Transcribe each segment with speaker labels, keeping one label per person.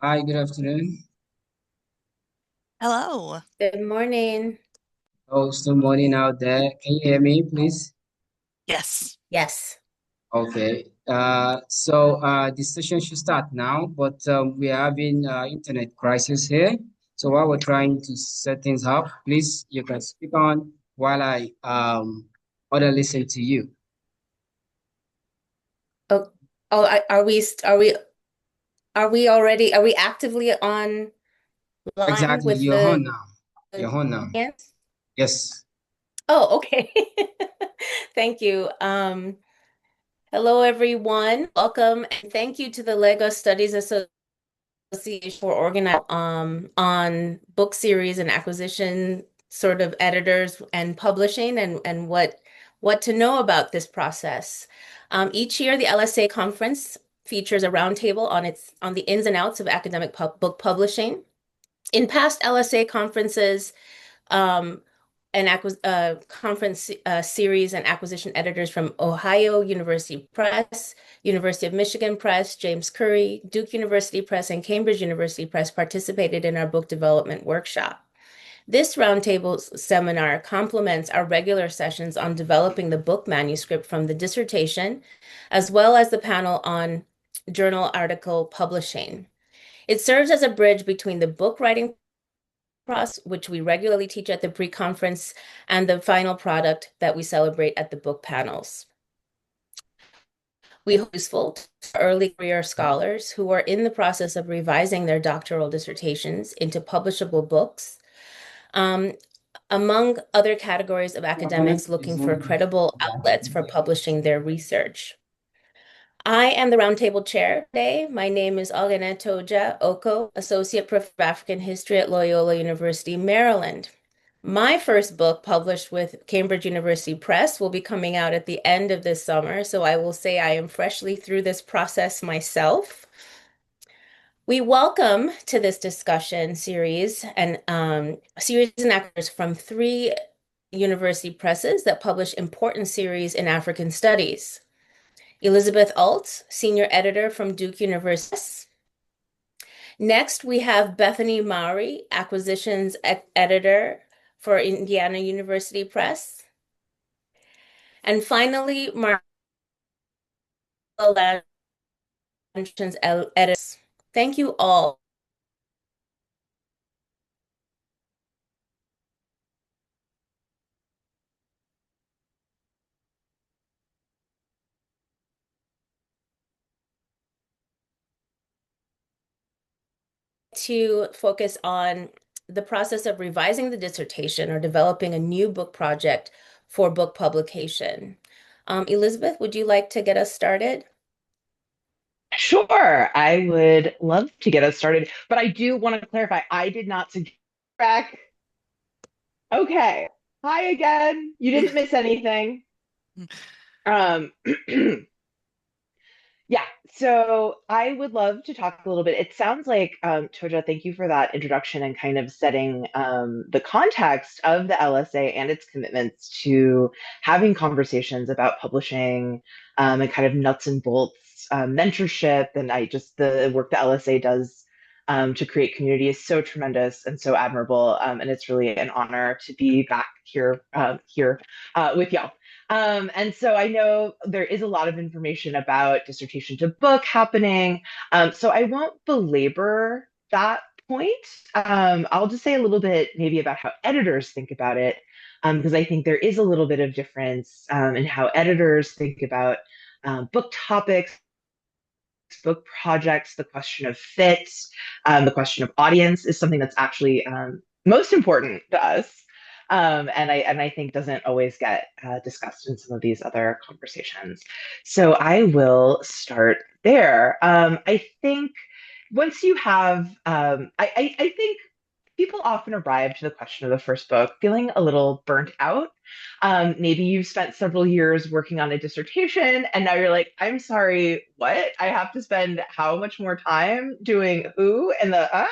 Speaker 1: Hi, good afternoon.
Speaker 2: Hello.
Speaker 3: Good morning.
Speaker 1: Oh, still morning out there. Can you hear me, please?
Speaker 2: Yes.
Speaker 3: Yes.
Speaker 1: Okay. So this session should start now, but we're having internet crisis here. So while we're trying to set things up, please you can speak on while I other listen to you.
Speaker 3: Oh, are we actively online
Speaker 1: Exactly.
Speaker 3: with
Speaker 1: You're
Speaker 3: the
Speaker 1: on now. You're on now.
Speaker 3: hands?
Speaker 1: Yes.
Speaker 3: Oh, okay. Thank you. Hello everyone. Welcome and thank you to the Lego Studies Association for organizing on book series and acquisition sort of editors and publishing and what to know about this process. Each year, the LSA conference features a roundtable on the ins and outs of academic book publishing. In past LSA conferences, um, conference series and acquisition editors from Ohio University Press, University of Michigan Press, James Curry, Duke University Press, and Cambridge University Press participated in our book development workshop. This roundtable seminar complements our regular sessions on developing the book manuscript from the dissertation, as well as the panel on journal article publishing. It serves as a bridge between the book writing process, which we regularly teach at the pre-conference, and the final product that we celebrate at the book panels. We hope it's useful for early career scholars who are in the process of revising their doctoral dissertations into publishable books, um, among other categories of academics looking for credible outlets for publishing their research. I am the Roundtable Chair today. My name is Ogene Toja Oko, Associate Professor of African History at Loyola University, Maryland. My first book, published with Cambridge University Press, will be coming out at the end of this summer, so I will say I am freshly through this process myself. We welcome to this discussion series and series and actors from three university presses that publish important series in African studies. Elizabeth Alt, senior editor from Duke University. Next, we have Bethany Mowry, acquisitions editor for Indiana University Press. And finally, Marla Lanchon's editors. Thank you all to focus on the process of revising the dissertation or developing a new book project for book publication. Elizabeth, would you like to get us started?
Speaker 2: Sure. I would love to get us started, but I do want to clarify, I did not suggest back. Okay. Hi again. You didn't miss anything. Um, Yeah, so I would love to talk a little bit. It sounds like, Toja, thank you for that introduction and kind of setting the context of the LSA and its commitments to having conversations about publishing and kind of nuts and bolts mentorship. And the work the LSA does to create community is so tremendous and so admirable. And it's really an honor to be back here with y'all. And so I know there is a lot of information about dissertation to book happening. So I won't belabor that point. I'll just say a little bit maybe about how editors think about it, because I think there is a little bit of difference in how editors think about book topics, book projects, the question of fit, the question of audience is something that's actually most important to us. And I think doesn't always get discussed in some of these other conversations. So I will start there. I think once you have, I think people often arrive to the question of the first book feeling a little burnt out. Maybe you've spent several years working on a dissertation and now you're like, I'm sorry, what? I have to spend how much more time doing who and the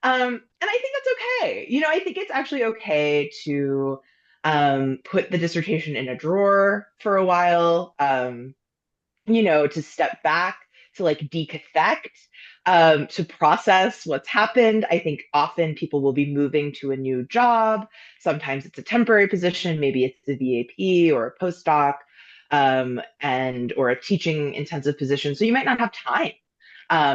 Speaker 2: and I think that's okay. I think it's actually okay to put the dissertation in a drawer for a while, to step back, to like decathect, to process what's happened. I think often people will be moving to a new job. Sometimes it's a temporary position, maybe it's a VAP or a postdoc, and or a teaching intensive position. So you might not have time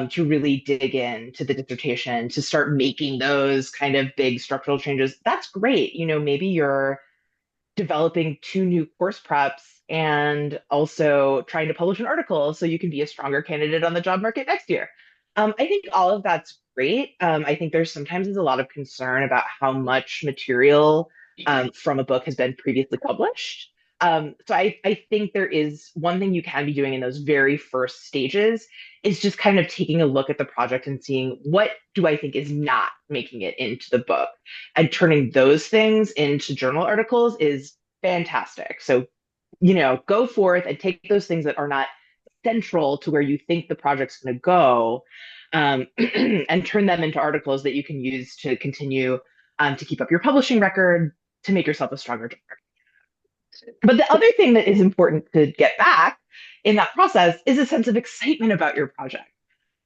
Speaker 2: to really dig into the dissertation, to start making those kind of big structural changes. That's great. Maybe you're developing two new course preps and also trying to publish an article so you can be a stronger candidate on the job market next year. I think all of that's great. I think there's sometimes a lot of concern about how much material from a book has been previously published. So I think there is one thing you can be doing in those very first stages is just kind of taking a look at the project and seeing what do I think is not making it into the book, and turning those things into journal articles is fantastic. So, go forth and take those things that are not central to where you think the project's going to go, and turn them into articles that you can use to continue to keep up your publishing record, to make yourself a stronger journalist. But the other thing that is important to get back in that process is a sense of excitement about your project.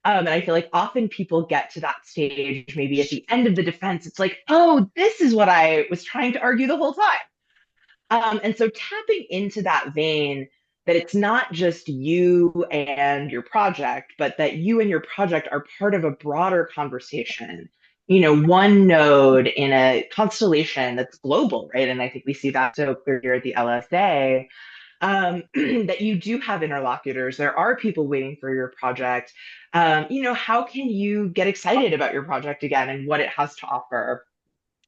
Speaker 2: And I feel like often people get to that stage, maybe at the end of the defense, it's like, oh, this is what I was trying to argue the whole time. And so tapping into that vein, that it's not just you and your project, but that you and your project are part of a broader conversation, one node in a constellation that's global, right? And I think we see that so clear here at the LSA, that you do have interlocutors. There are people waiting for your project. How can you get excited about your project again and what it has to offer?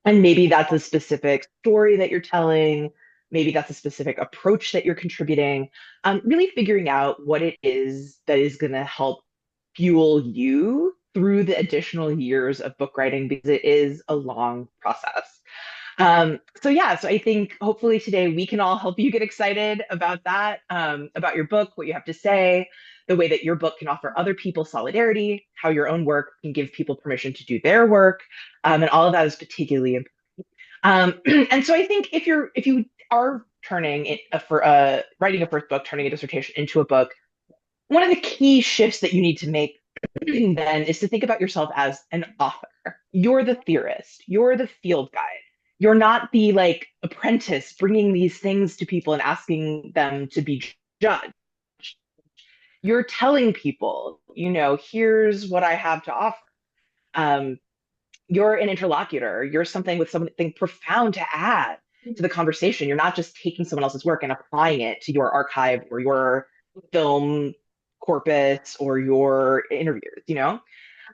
Speaker 2: And maybe that's a specific story that you're telling. Maybe that's a specific approach that you're contributing. Really figuring out what it is that is going to help fuel you through the additional years of book writing, because it is a long process. So I think hopefully today we can all help you get excited about that, about your book, what you have to say, the way that your book can offer other people solidarity, how your own work can give people permission to do their work, and all of that is particularly important. And so I think if you are turning it for writing a first book, turning a dissertation into a book, one of the key shifts that you need to make then is to think about yourself as an author. You're the theorist, you're the field guide. You're not the like apprentice bringing these things to people and asking them to be judged. You're telling people, here's what I have to offer. Um, you're an interlocutor. You're something with something profound to add to the conversation. You're not just taking someone else's work and applying it to your archive or your film corpus or your interviews.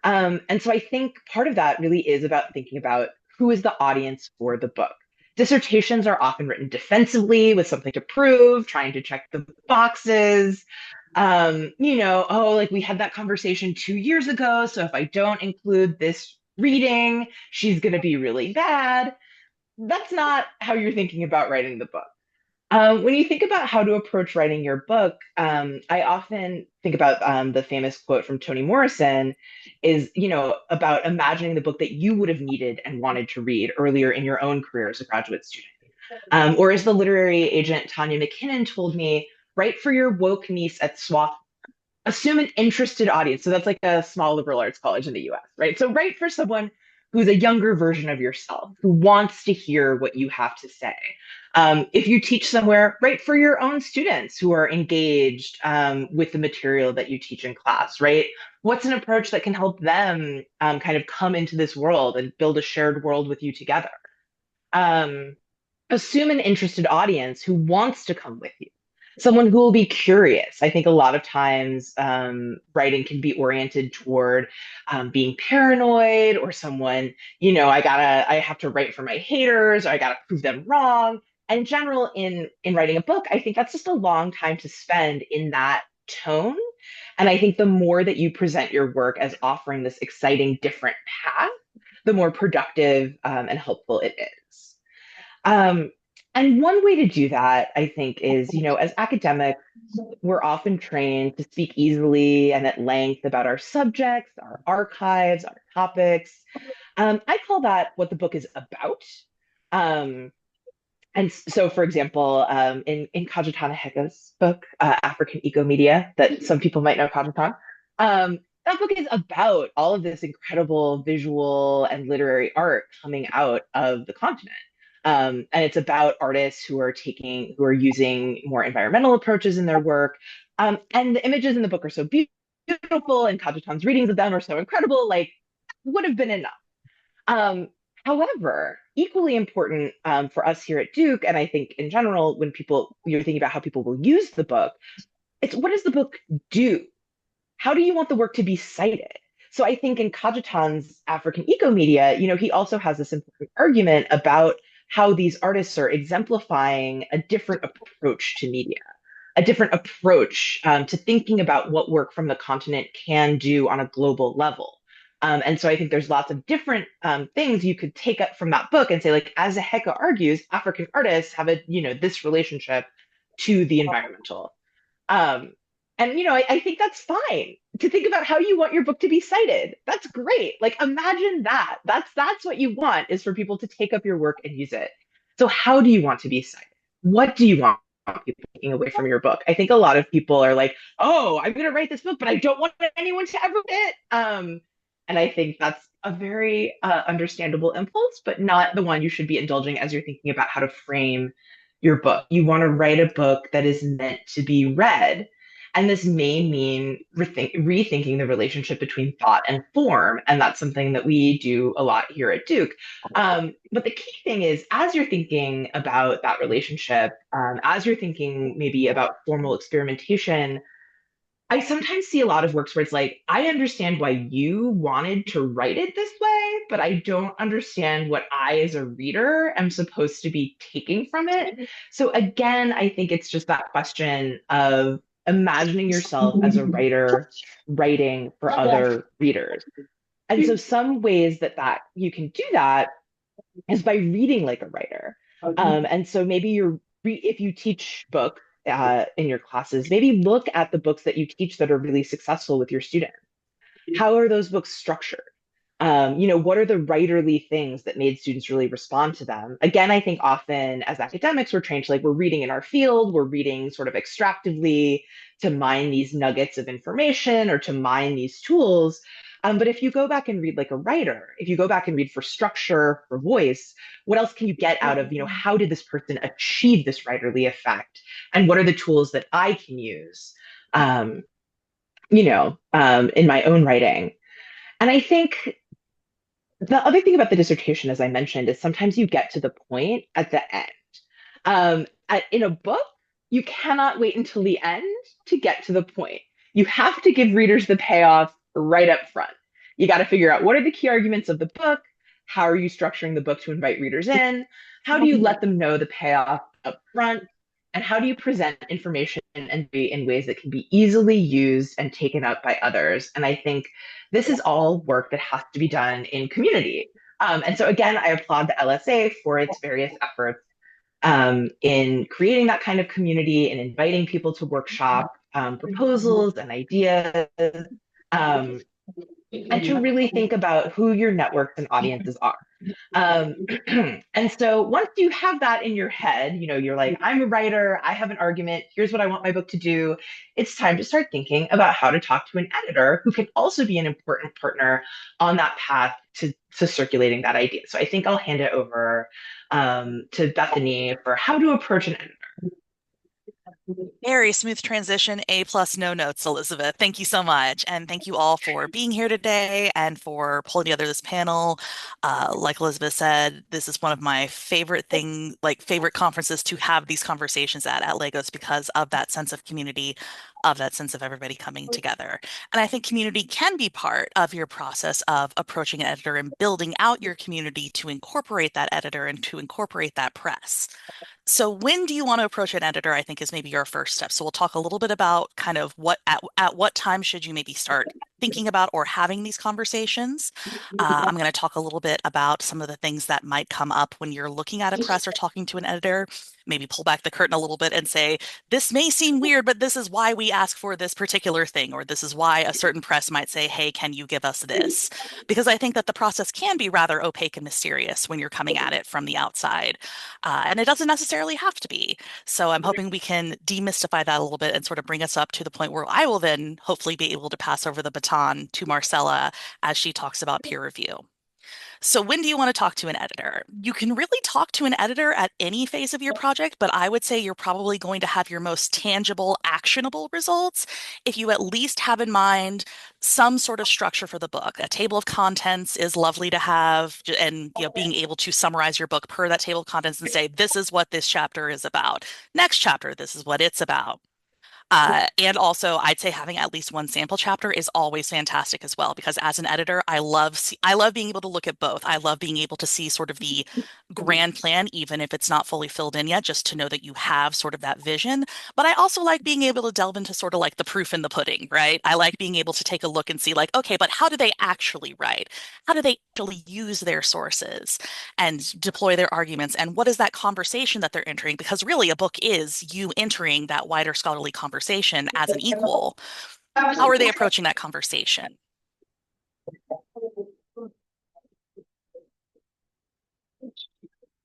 Speaker 2: And so I think part of that really is about thinking about who is the audience for the book. Dissertations are often written defensively with something to prove, trying to check the boxes. Like we had that conversation 2 years ago, so if I don't include this reading, she's going to be really bad. That's not how you're thinking about writing the book. When you think about how to approach writing your book, I often think about the famous quote from Toni Morrison is, about imagining the book that you would have needed and wanted to read earlier in your own career as a graduate student. Or as the literary agent Tanya McKinnon told me, write for your woke niece at Swath. Assume an interested audience. So that's like a small liberal arts college in the US, right? So write for someone who's a younger version of yourself, who wants to hear what you have to say. If you teach somewhere, write for your own students who are engaged with the material that you teach in class, right? What's an approach that can help them kind of come into this world and build a shared world with you together? Assume an interested audience who wants to come with you, someone who will be curious. I think a lot of times writing can be oriented toward being paranoid, or someone, I have to write for my haters, or I gotta prove them wrong. And in general, in writing a book, I think that's just a long time to spend in that tone. And I think the more that you present your work as offering this exciting, different path, the more productive and helpful it is. And one way to do that, I think, is, as academics, we're often trained to speak easily and at length about our subjects, our archives, our topics. I call that what the book is about. And so, for example, in Kaja Tanaheka's book, African Eco Media, that some people might know Kaja Tan, That book is about all of this incredible visual and literary art coming out of the continent. And it's about artists who are using more environmental approaches in their work. And the images in the book are so beautiful, and Kajatan's readings of them are so incredible, like, would have been enough. Um, However, equally important for us here at Duke, and I think in general, when you're thinking about how people will use the book, it's what does the book do? How do you want the work to be cited? So I think in Kajatan's African Eco Media, he also has this important argument about how these artists are exemplifying a different approach to media, a different approach to thinking about what work from the continent can do on a global level. And so I think there's lots of different things you could take up from that book and say, like, as Heka argues, African artists have this relationship to the environmental. Um, and I think that's fine to think about how you want your book to be cited. That's great. Like, imagine that. That's what you want, is for people to take up your work and use it. So how do you want to be cited? What do you want people taking away from your book? I think a lot of people are like, oh, I'm gonna write this book, but I don't want anyone to ever read it. And I think that's a very understandable impulse, but not the one you should be indulging as you're thinking about how to frame your book. You want to write a book that is meant to be read. And this may mean rethinking the relationship between thought and form. And that's something that we do a lot here at Duke. But the key thing is, as you're thinking about that relationship, as you're thinking maybe about formal experimentation, I sometimes see a lot of works where it's like, I understand why you wanted to write it this way, but I don't understand what I, as a reader, am supposed to be taking from it. So again, I think it's just that question of imagining yourself as a writer writing for other readers. And so some ways that you can do that is by reading like a writer. And so maybe if you teach books in your classes, maybe look at the books that you teach that are really successful with your students. How are those books structured? What are the writerly things that made students really respond to them? Again, I think often as academics, we're trained to, like, we're reading in our field, we're reading sort of extractively to mine these nuggets of information or to mine these tools. But if you go back and read like a writer, if you go back and read for structure, for voice, what else can you get out of, how did this person achieve this writerly effect? And what are the tools that I can use, in my own writing? And I think the other thing about the dissertation, as I mentioned, is sometimes you get to the point at the end. In a book, you cannot wait until the end to get to the point. You have to give readers the payoff right up front. You got to figure out, what are the key arguments of the book? How are you structuring the book to invite readers in? How do you let them know the payoff up front? And how do you present information in ways that can be easily used and taken up by others? And I think this is all work that has to be done in community. And so again, I applaud the LSA for its various efforts in creating that kind of community and inviting people to workshop proposals and ideas, and to really think about who your networks and audiences are. And so once you have that in your head, you're like, I'm a writer, I have an argument, here's what I want my book to do. It's time to start thinking about how to talk to an editor who can also be an important partner on that path to circulating that idea. So I think I'll hand it over to Bethany for how to approach an editor.
Speaker 4: Very smooth transition, A plus, no notes, Elizabeth. Thank you so much. And thank you all for being here today and for pulling together this panel. Like Elizabeth said, this is one of my favorite conferences to have these conversations at Lagos, because of that sense of community, of that sense of everybody coming together. And I think community can be part of your process of approaching an editor and building out your community to incorporate that editor and to incorporate that press. So when do you want to approach an editor, I think, is maybe your first step. So we'll talk a little bit about kind of at what time should you maybe start thinking about or having these conversations. I'm going to talk a little bit about some of the things that might come up when you're looking at a press or talking to an editor. maybe pull back the curtain a little bit and say, this may seem weird, but this is why we ask for this particular thing, or this is why a certain press might say, hey, can you give us this? Because I think that the process can be rather opaque and mysterious when you're coming at it from the outside. And it doesn't necessarily have to be. So I'm hoping we can demystify that a little bit and sort of bring us up to the point where I will then hopefully be able to pass over the baton to Marcella as she talks about peer review. So when do you want to talk to an editor? You can really talk to an editor at any phase of your project, but I would say you're probably going to have your most tangible, actionable results if you at least have in mind some sort of structure for the book. A table of contents is lovely to have, and being able to summarize your book per that table of contents and say, this is what this chapter is about. Next chapter, this is what it's about. And also, I'd say having at least one sample chapter is always fantastic as well, because as an editor, I love being able to look at both. I love being able to see sort of the grand plan, even if it's not fully filled in yet, just to know that you have sort of that vision. But I also like being able to delve into sort of like the proof in the pudding, right? I like being able to take a look and see like, okay, but how do they actually write? How do they actually use their sources and deploy their arguments? And what is that conversation that they're entering? Because really, a book is you entering that wider scholarly conversation as an equal. How are they approaching that conversation? For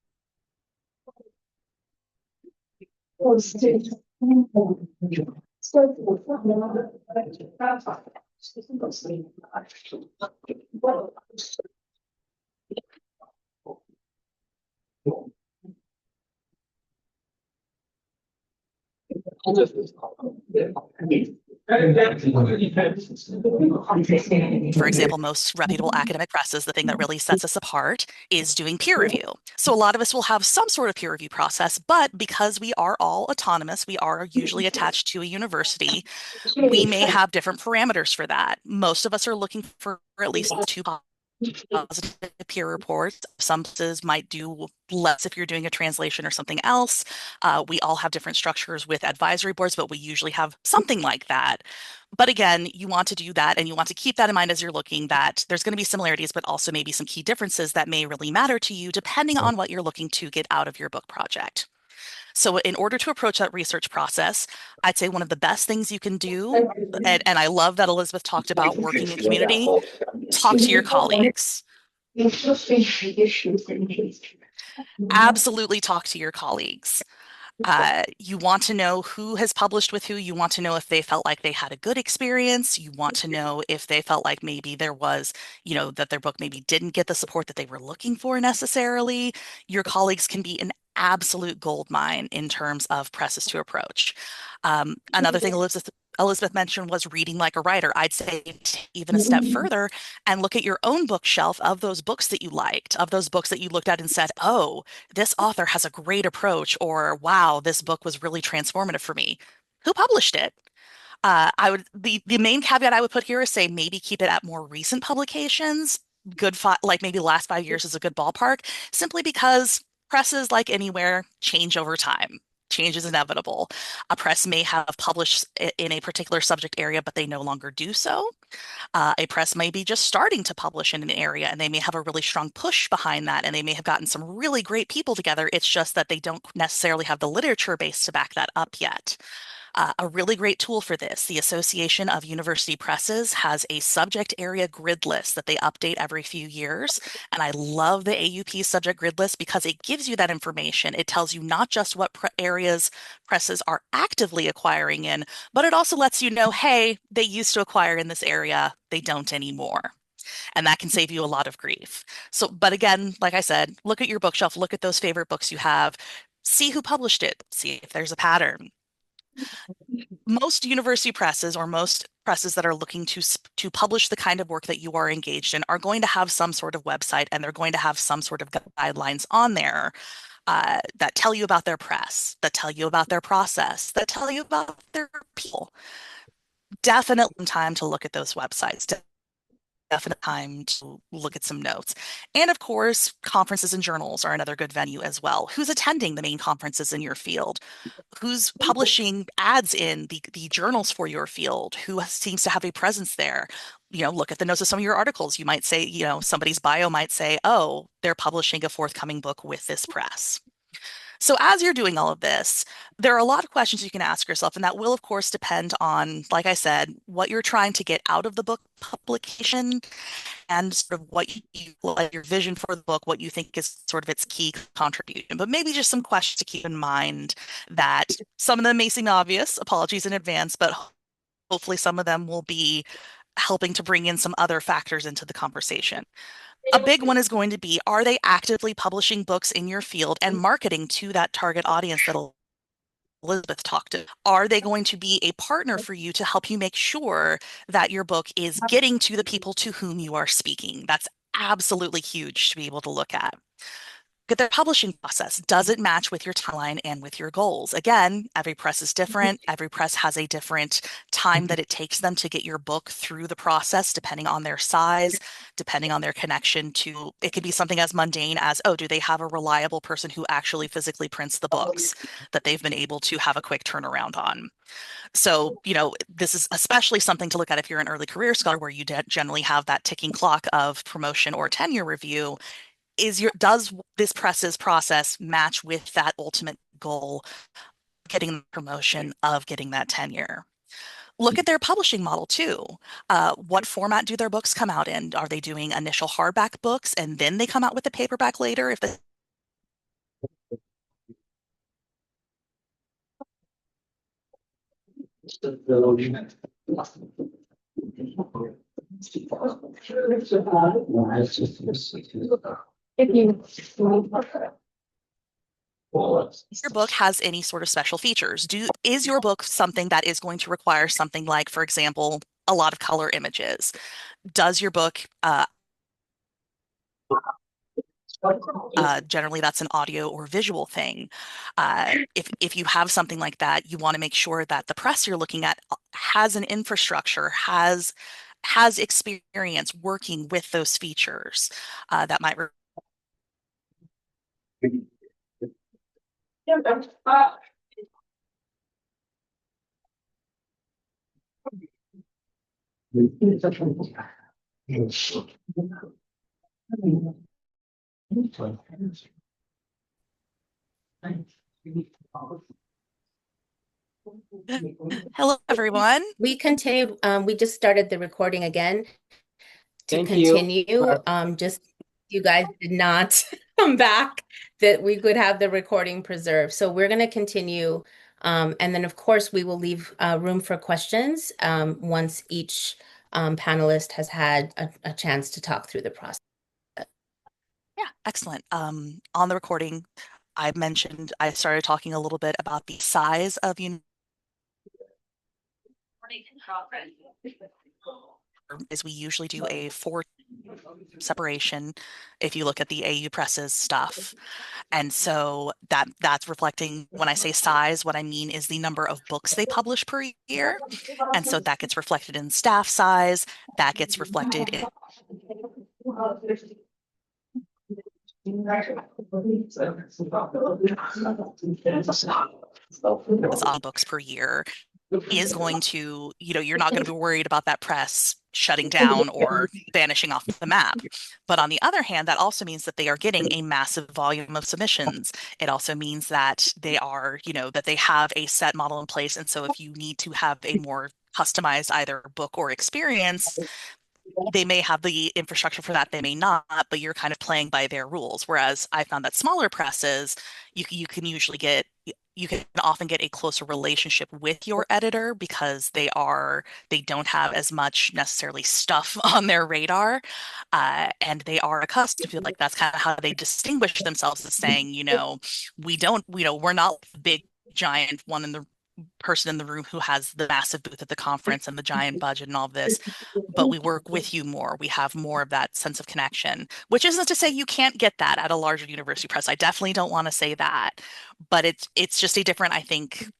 Speaker 4: example, most reputable academic presses, the thing that really sets us apart is doing peer review. So a lot of us will have some sort of peer review process, but because we are all autonomous, we are usually attached to a university, we may have different parameters for that. Most of us are looking for at least two positive peer reports. Some places might do less if you're doing a translation or something else. We all have different structures with advisory boards, but we usually have something like that. But again, you want to do that and you want to keep that in mind as you're looking, that there's going to be similarities, but also maybe some key differences that may really matter to you depending on what you're looking to get out of your book project. So in order to approach that research process, I'd say one of the best things you can do, and I love that Elizabeth talked about working in community, talk to your colleagues. Absolutely talk to your colleagues. You want to know who has published with who. You want to know if they felt like they had a good experience. You want to know if they felt like maybe there was, that their book maybe didn't get the support that they were looking for necessarily. Your colleagues can be an absolute gold mine in terms of presses to approach. Another thing Elizabeth mentioned was reading like a writer. I'd say even a step further and look at your own bookshelf of those books that you liked, of those books that you looked at and said, oh, this author has a great approach, or wow, this book was really transformative for me. Who published it? The main caveat I would put here is say maybe keep it at more recent publications. Like maybe the last 5 years is a good ballpark, simply because presses, like anywhere, change over time. Change is inevitable. A press may have published in a particular subject area, but they no longer do so. A press may be just starting to publish in an area and they may have a really strong push behind that and they may have gotten some really great people together. It's just that they don't necessarily have the literature base to back that up yet. A really great tool for this, the Association of University Presses has a subject area grid list that they update every few years. And I love the AUP subject grid list because it gives you that information. It tells you not just what areas presses are actively acquiring in, but it also lets you know, hey, they used to acquire in this area, they don't anymore. And that can save you a lot of grief. So, but again, like I said, look at your bookshelf, look at those favorite books you have, see who published it, see if there's a pattern. Most university presses or most presses that are looking to publish the kind of work that you are engaged in are going to have some sort of website and they're going to have some sort of guidelines on there that tell you about their press, that tell you about their process, that tell you about their people. Definitely time to look at those websites. Definite time to look at some notes. And of course, conferences and journals are another good venue as well. Who's attending the main conferences in your field? Who's publishing ads in the journals for your field? Who seems to have a presence there? Look at the notes of some of your articles. You might say, somebody's bio might say, oh, they're publishing a forthcoming book with this press. So as you're doing all of this, there are a lot of questions you can ask yourself, and that will, of course, depend on, like I said, what you're trying to get out of the book publication and sort of what you like your vision for the book, what you think is sort of its key contribution. But maybe just some questions to keep in mind that some of them may seem obvious, apologies in advance, but hopefully some of them will be helping to bring in some other factors into the conversation. A big one is going to be, are they actively publishing books in your field and marketing to that target audience that Elizabeth talked to? Are they going to be a partner for you to help you make sure that your book is getting to the people to whom you are speaking? That's absolutely huge to be able to look at. Look at their publishing process. Does it match with your timeline and with your goals? Again, every press is different. Every press has a different time that it takes them to get your book through the process, depending on their size, depending on their connection to, it could be something as mundane as, oh, do they have a reliable person who actually physically prints the books that they've been able to have a quick turnaround on? So, this is especially something to look at if you're an early career scholar where you generally have that ticking clock of promotion or tenure review. Does this press's process match with that ultimate goal, getting the promotion, of getting that tenure? Look at their publishing model too. What format do their books come out in? Are they doing initial hardback books and then they come out with the paperback later? If the your book has any sort of special features. Is your book something that is going to require something like, for example, a lot of color images? Does your book generally that's an audio or visual thing. If you have something like that, you want to make sure that the press you're looking at has an infrastructure, has experience working with those features that might. Hello, everyone.
Speaker 3: We continued, we just started the recording again to
Speaker 1: Thank you.
Speaker 3: continue. Just you guys did not come back, that we could have the recording preserved. So we're going to continue. And then, of course, we will leave room for questions once each panelist has had a chance to talk through the process.
Speaker 4: Yeah, excellent. On the recording, I started talking a little bit about the size of is we usually do a 4 separation if you look at the AU Presses stuff. And so that's reflecting, when I say size, what I mean is the number of books they publish per year. And so that gets reflected in staff size, that gets reflected in books per year is going to, you're not going to be worried about that press shutting down or vanishing off the map. But on the other hand, that also means that they are getting a massive volume of submissions. It also means that they are, that they have a set model in place. And so if you need to have a more customized either book or experience, they may have the infrastructure for that, they may not, but you're kind of playing by their rules. Whereas I found that smaller presses, you can often get a closer relationship with your editor because they don't have as much necessarily stuff on their radar, and they are accustomed to, like, that's kind of how they distinguish themselves, as saying, we're not the big giant one in the person in the room who has the massive booth at the conference and the giant budget and all of this, but we work with you more. We have more of that sense of connection, which isn't to say you can't get that at a larger university press. I definitely don't want to say that, but it's just a different, I think,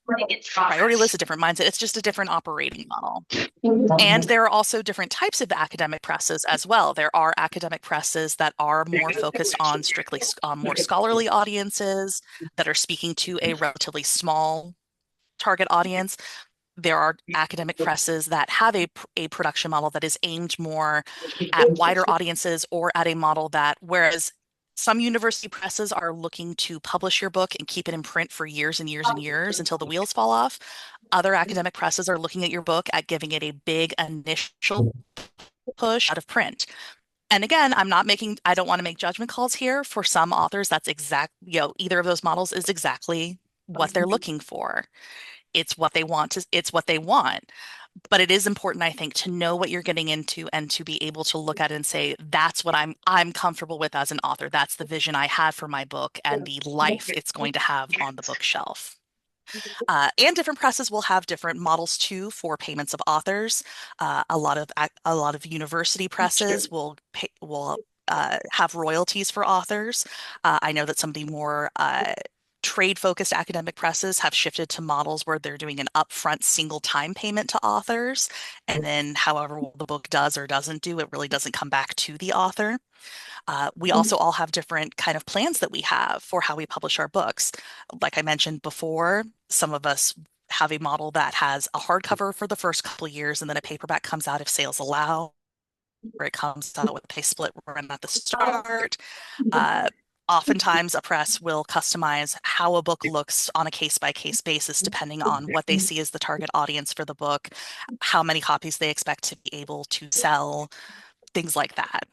Speaker 4: priority list, a different mindset. It's just a different operating model. And there are also different types of academic presses as well. There are academic presses that are more focused on strictly more scholarly audiences that are speaking to a relatively small target audience. There are academic presses that have a production model that is aimed more at wider audiences, or at a model that, whereas Some university presses are looking to publish your book and keep it in print for years and years and years until the wheels fall off. Other academic presses are looking at your book at giving it a big initial push out of print. And again, I don't want to make judgment calls here. For some authors, that's either of those models is exactly what they're looking for. It's what they want it's what they want. But it is important, I think, to know what you're getting into and to be able to look at it and say, that's what I'm comfortable with as an author. That's the vision I have for my book and the life it's going to have on the bookshelf. And different presses will have different models too for payments of authors. A lot of university presses will have royalties for authors. I know that some of the more trade-focused academic presses have shifted to models where they're doing an upfront single time payment to authors, and then however well the book does or doesn't do, it really doesn't come back to the author. We also all have different kind of plans that we have for how we publish our books. Like I mentioned before, some of us have a model that has a hardcover for the first couple of years and then a paperback comes out if sales allow, or it comes out with a split run at the start. Oftentimes, a press will customize how a book looks on a case-by-case basis, depending on what they see as the target audience for the book, how many copies they expect to be able to sell, things like that.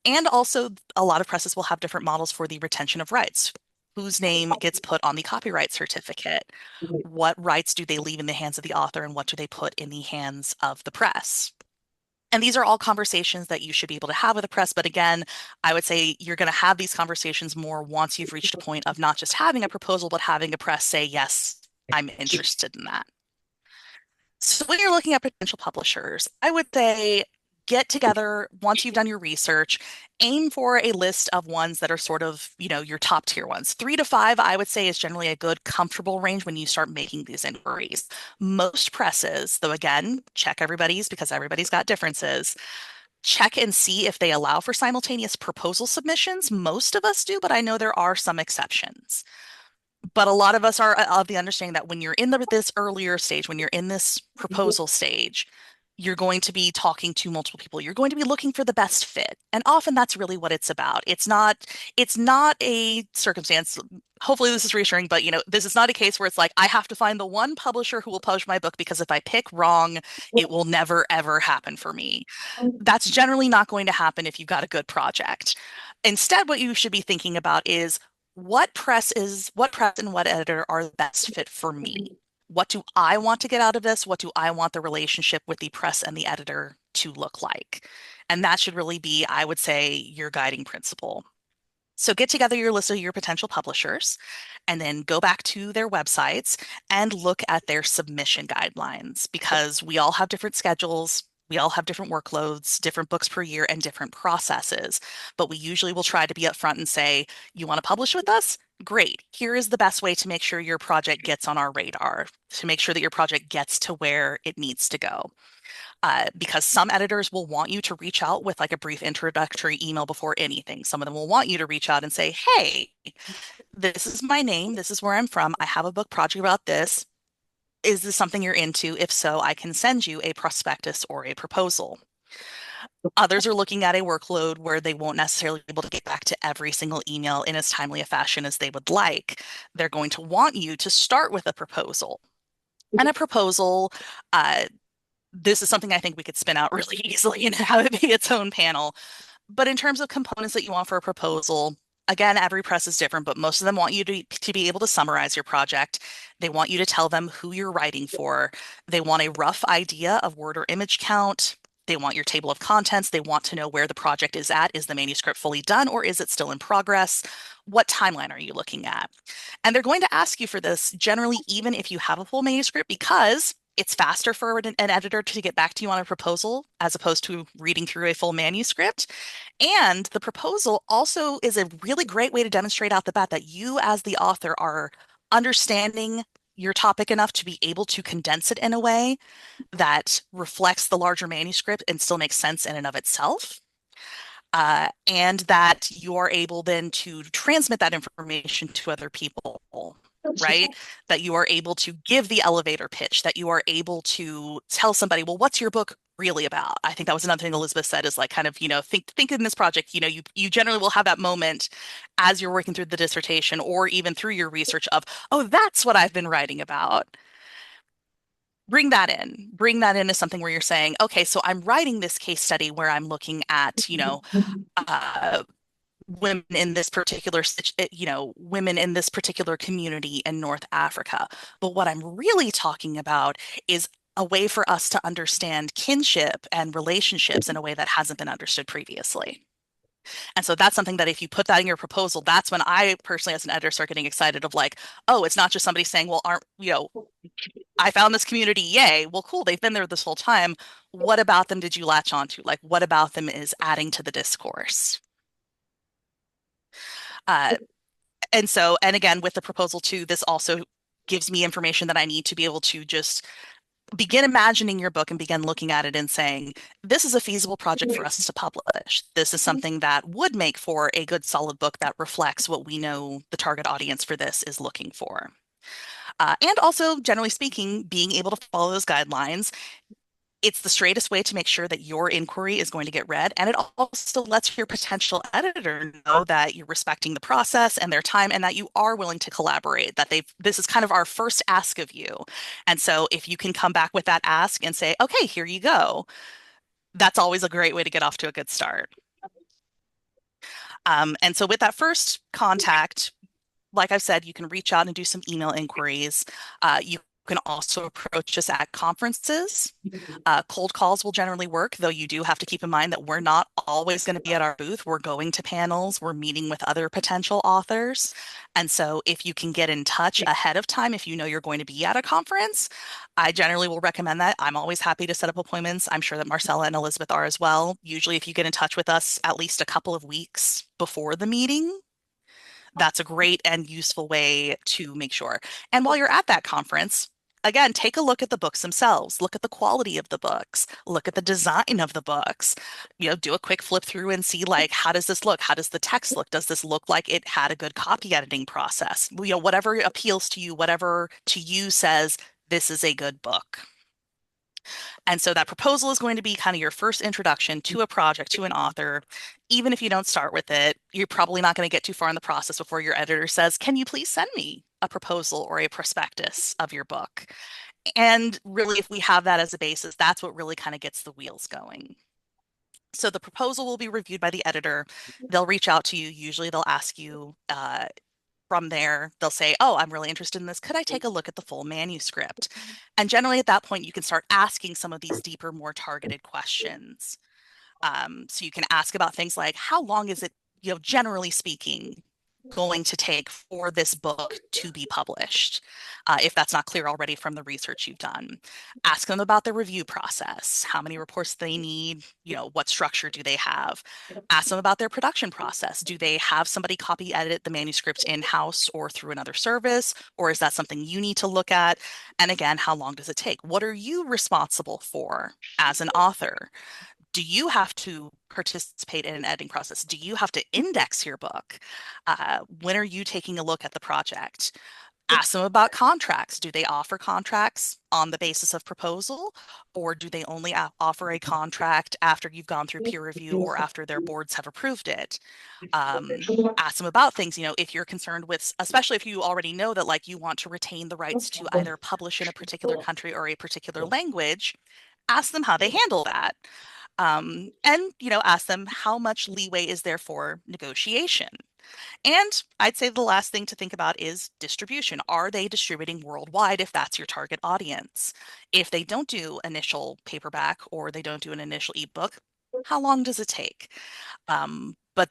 Speaker 4: And also, a lot of presses will have different models for the retention of rights. Whose name gets put on the copyright certificate? What rights do they leave in the hands of the author, and what do they put in the hands of the press? And these are all conversations that you should be able to have with the press. But again, I would say you're going to have these conversations more once you've reached a point of not just having a proposal, but having a press say, yes, I'm interested in that. So when you're looking at potential publishers, I would say get together once you've done your research, aim for a list of ones that are sort of, your top tier ones. 3 to 5, I would say, is generally a good, comfortable range when you start making these inquiries. Most presses, though, again, check everybody's because everybody's got differences. Check and see if they allow for simultaneous proposal submissions. Most of us do, but I know there are some exceptions. But a lot of us are of the understanding that when you're in this earlier stage, when you're in this proposal stage, you're going to be talking to multiple people. You're going to be looking for the best fit. And often that's really what it's about. It's not a circumstance. Hopefully this is reassuring, but this is not a case where it's like, I have to find the one publisher who will publish my book because if I pick wrong, it will never, ever happen for me. That's generally not going to happen if you've got a good project. Instead, what you should be thinking about is what press and what editor are the best fit for me? What do I want to get out of this? What do I want the relationship with the press and the editor to look like? And that should really be, I would say, your guiding principle. So get together your list of your potential publishers and then go back to their websites and look at their submission guidelines because we all have different schedules. We all have different workloads, different books per year, and different processes. But we usually will try to be upfront and say, you want to publish with us? Great. Here is the best way to make sure your project gets on our radar, to make sure that your project gets to where it needs to go. Because some editors will want you to reach out with like a brief introductory email before anything. Some of them will want you to reach out and say, hey, this is my name. This is where I'm from. I have a book project about this. Is this something you're into? If so, I can send you a prospectus or a proposal. Others are looking at a workload where they won't necessarily be able to get back to every single email in as timely a fashion as they would like. They're going to want you to start with a proposal. And a proposal, this is something I think we could spin out really easily and have it be its own panel. But in terms of components that you want for a proposal, again, every press is different, but most of them want you to be able to summarize your project. They want you to tell them who you're writing for. They want a rough idea of word or image count. They want your table of contents. They want to know where the project is at. Is the manuscript fully done or is it still in progress? What timeline are you looking at? And they're going to ask you for this generally, even if you have a full manuscript, because it's faster for an editor to get back to you on a proposal as opposed to reading through a full manuscript. And the proposal also is a really great way to demonstrate out the bat that you, as the author, are understanding your topic enough to be able to condense it in a way that reflects the larger manuscript and still makes sense in and of itself. And that you are able then to transmit that information to other people. right? That you are able to give the elevator pitch, that you are able to tell somebody, well, what's your book really about? I think that was another thing Elizabeth said is like kind of, think in this project, you generally will have that moment as you're working through the dissertation or even through your research of, oh, that's what I've been writing about. Bring that in. Bring that in as something where you're saying, okay, so I'm writing this case study where I'm looking at, uh, women in this particular, women in this particular community in North Africa. But what I'm really talking about is a way for us to understand kinship and relationships in a way that hasn't been understood previously. And so that's something that if you put that in your proposal, that's when I personally, as an editor, start getting excited of like, oh, it's not just somebody saying, well, I found this community, yay. Well, cool, they've been there this whole time. What about them did you latch onto? Like, what about them is adding to the discourse? Uh, and again, with the proposal too, this also gives me information that I need to be able to just begin imagining your book and begin looking at it and saying, this is a feasible project for us to publish. This is something that would make for a good, solid book that reflects what we know the target audience for this is looking for. And also, generally speaking, being able to follow those guidelines, it's the straightest way to make sure that your inquiry is going to get read. And it also lets your potential editor know that you're respecting the process and their time and that you are willing to collaborate, that this is kind of our first ask of you. And so if you can come back with that ask and say, okay, here you go, that's always a great way to get off to a good start. And so with that first contact, like I've said, you can reach out and do some email inquiries. You can also approach us at conferences. Cold calls will generally work, though you do have to keep in mind that we're not always going to be at our booth. We're going to panels, we're meeting with other potential authors. And so if you can get in touch ahead of time, if you know you're going to be at a conference, I generally will recommend that. I'm always happy to set up appointments. I'm sure that Marcella and Elizabeth are as well. Usually, if you get in touch with us at least a couple of weeks before the meeting, that's a great and useful way to make sure. And while you're at that conference, again, take a look at the books themselves. Look at the quality of the books. Look at the design of the books. Do a quick flip through and see like, how does this look? How does the text look? Does this look like it had a good copy editing process? Whatever appeals to you, whatever to you says this is a good book. And so that proposal is going to be kind of your first introduction to a project, to an author. Even if you don't start with it, you're probably not going to get too far in the process before your editor says, can you please send me a proposal or a prospectus of your book? And really, if we have that as a basis, that's what really kind of gets the wheels going. So the proposal will be reviewed by the editor. They'll reach out to you. Usually they'll ask you, from there, they'll say, oh, I'm really interested in this. Could I take a look at the full manuscript? And generally at that point, you can start asking some of these deeper, more targeted questions. So you can ask about things like, how long is it, generally speaking, going to take for this book to be published, if that's not clear already from the research you've done. Ask them about the review process, how many reports they need, what structure do they have. Ask them about their production process. Do they have somebody copy edit the manuscript in-house or through another service, or is that something you need to look at? And again, how long does it take? What are you responsible for as an author? Do you have to participate in an editing process? Do you have to index your book? When are you taking a look at the project? Ask them about contracts. Do they offer contracts on the basis of proposal, or do they only offer a contract after you've gone through peer review or after their boards have approved it? Ask them about things, if you're concerned with, especially if you already know that like you want to retain the rights to either publish in a particular country or a particular language, ask them how they handle that. And ask them how much leeway is there for negotiation. And I'd say the last thing to think about is distribution. Are they distributing worldwide if that's your target audience? If they don't do initial paperback or they don't do an initial ebook, how long does it take? But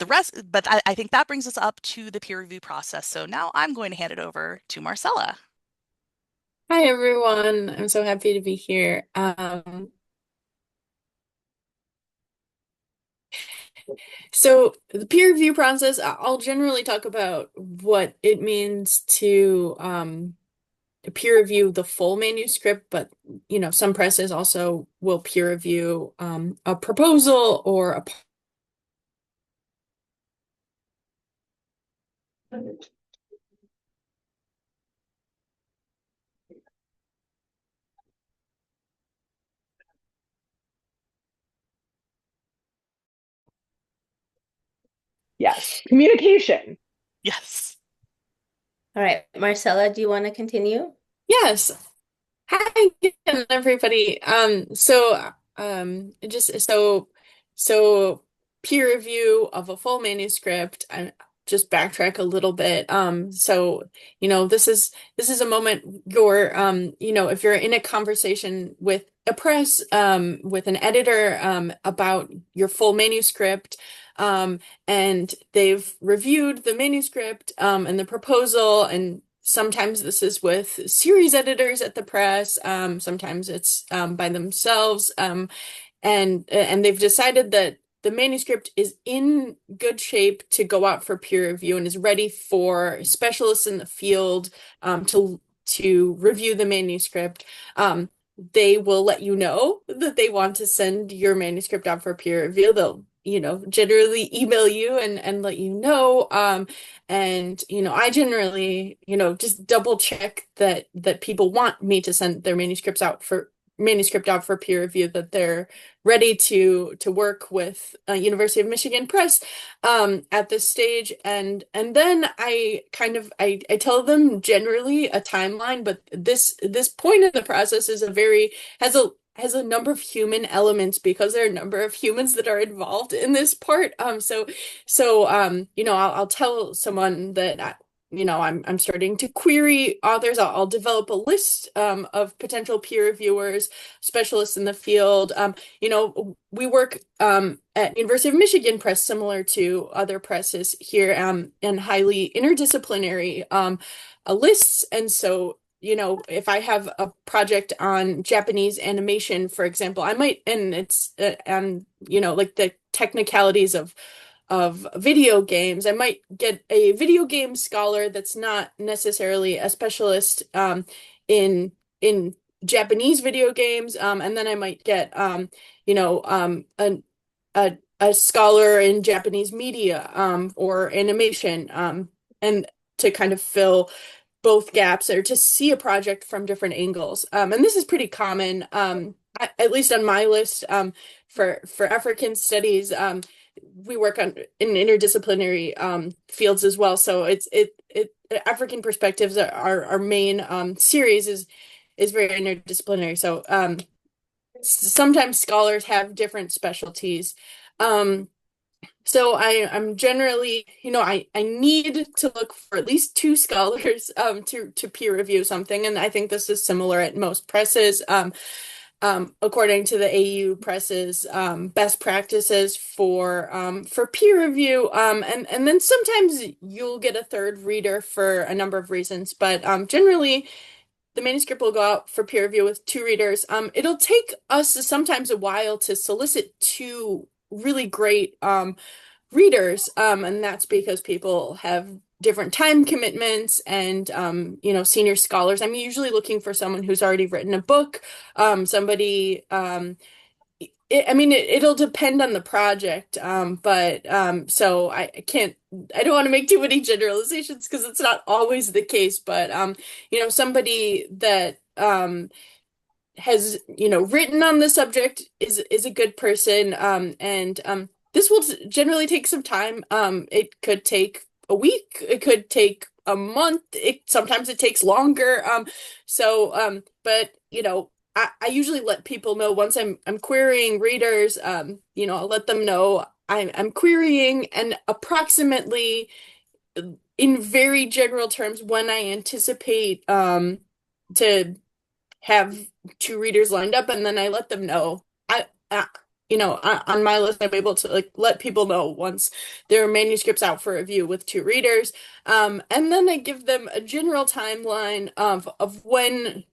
Speaker 4: I think that brings us up to the peer review process. So now I'm going to hand it over to Marcella.
Speaker 5: Hi, everyone. I'm so happy to be here. So the peer review process, I'll generally talk about what it means to peer review the full manuscript, but some presses also will peer review a proposal or a
Speaker 2: Yes, communication.
Speaker 4: Yes.
Speaker 3: All right, Marcella, do you want to continue?
Speaker 5: Yes. Hi again, everybody. Just so peer review of a full manuscript. I just backtrack a little bit. This is a moment if you're in a conversation with a press, with an editor, about your full manuscript, and they've reviewed the manuscript, and the proposal, and sometimes this is with series editors at the press, sometimes it's by themselves, and they've decided that the manuscript is in good shape to go out for peer review and is ready for specialists in the field, to review the manuscript. They will let you know that they want to send your manuscript out for peer review. They'll generally email you and let you know. And I generally just double check that people want me to send their manuscript out for peer review, that they're ready to work with University of Michigan Press at this stage, and then I tell them generally a timeline, but this point in the process is has a number of human elements, because there are a number of humans that are involved in this part. I'll tell someone that I'm starting to query authors. I'll develop a list of potential peer reviewers, specialists in the field. We work at University of Michigan Press, similar to other presses here, and highly interdisciplinary lists. And so, if I have a project on Japanese animation, for example, I might, and it's like the technicalities of video games, I might get a video game scholar that's not necessarily a specialist in Japanese video games, and then I might get a scholar in Japanese media, or animation, and to kind of fill both gaps, or to see a project from different angles. And this is pretty common, at least on my list, for African studies. We work in interdisciplinary fields as well. So African Perspectives, our main series is very interdisciplinary. So sometimes scholars have different specialties. So I'm generally, I need to look for at least two scholars to peer review something, and I think this is similar at most presses. According to the AU presses, best practices for peer review, and then sometimes you'll get a third reader for a number of reasons, but generally the manuscript will go out for peer review with two readers. It'll take us sometimes a while to solicit two really great readers, and that's because people have different time commitments, and senior scholars, I'm usually looking for someone who's already written a book, somebody, it'll depend on the project, but so I don't want to make too many generalizations, because it's not always the case, but somebody that has written on the subject is a good person, and this will generally take some time. It could take a week, it could take a month, sometimes it takes longer. But I usually let people know once I'm querying readers. I'll let them know I'm querying, and approximately, in very general terms, when I anticipate to have two readers lined up, and then I let them know. On my list, I'm able to let people know once their manuscript's out for review with two readers, and then I give them a general timeline of when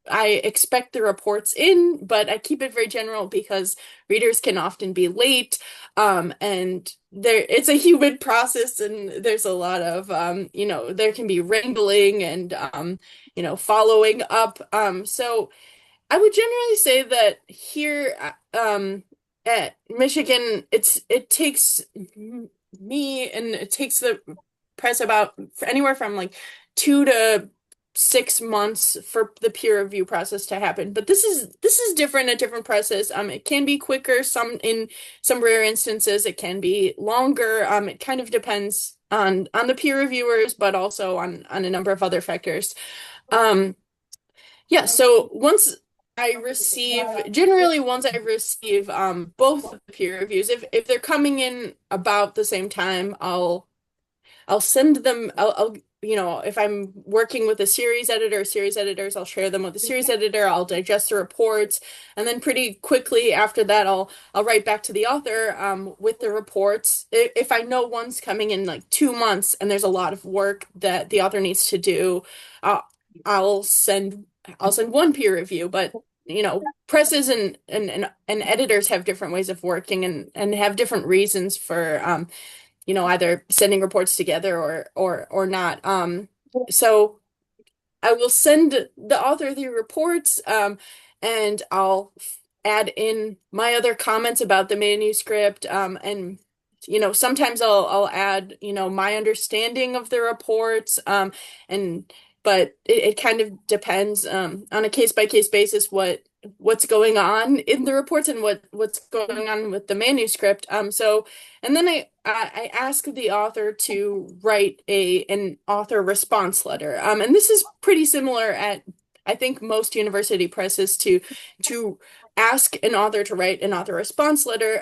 Speaker 5: I expect the reports in, but I keep it very general because readers can often be late, and it's a human process, and there's a lot of there can be wrangling and following up. So I would generally say that here, at Michigan, it takes me, and it takes the press about anywhere from 2 to 6 months for the peer review process to happen. But this is different, a different process. It can be quicker. In some rare instances, it can be longer. It kind of depends on the peer reviewers, but also on a number of other factors. Yeah. So once I receive both of the peer reviews, if they're coming in about the same time, I'll send them, if I'm working with a series editors, I'll share them with the series editor, I'll digest the reports, and then pretty quickly after that, I'll write back to the author with the reports. If I know one's coming in like 2 months and there's a lot of work that the author needs to do, I'll send one peer review, but presses and editors have different ways of working and have different reasons for either sending reports together or not. So I will send the author the reports, and I'll add in my other comments about the manuscript, and sometimes I'll add my understanding of the reports, and but it kind of depends on a case-by-case basis what's going on in the reports and what's going on with the manuscript. And then I ask the author to write an author response letter. And this is pretty similar at, I think, most university presses to ask an author to write an author response letter.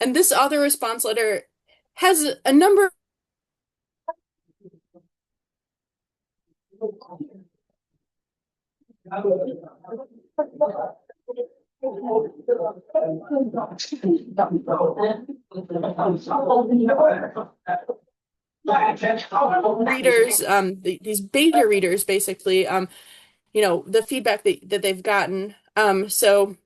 Speaker 5: And this author response letter has a number readers, these beta readers, basically, the feedback that they've gotten. So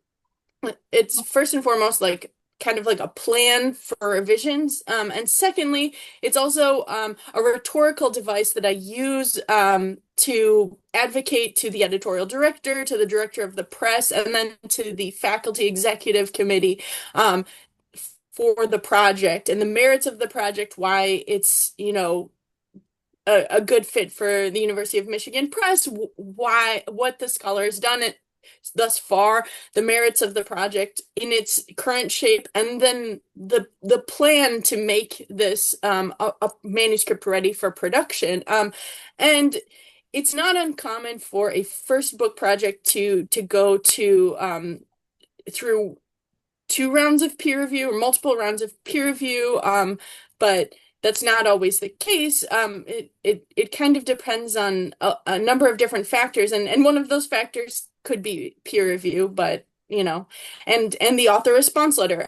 Speaker 5: it's first and foremost like kind of like a plan for revisions. And secondly, it's also a rhetorical device that I use to advocate to the editorial director, to the director of the press, and then to the faculty executive committee for the project and the merits of the project, why it's, a good fit for the University of Michigan Press, what the scholar has done it thus far, the merits of the project in its current shape, and then the plan to make this a manuscript ready for production. And it's not uncommon for a first book project to go through 2 rounds of peer review or multiple rounds of peer review, but that's not always the case. It kind of depends on a number of different factors, and one of those factors could be peer review, but and the author response letter,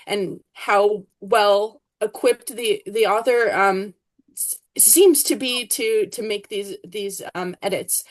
Speaker 5: and how well equipped the author seems to be to make these edits.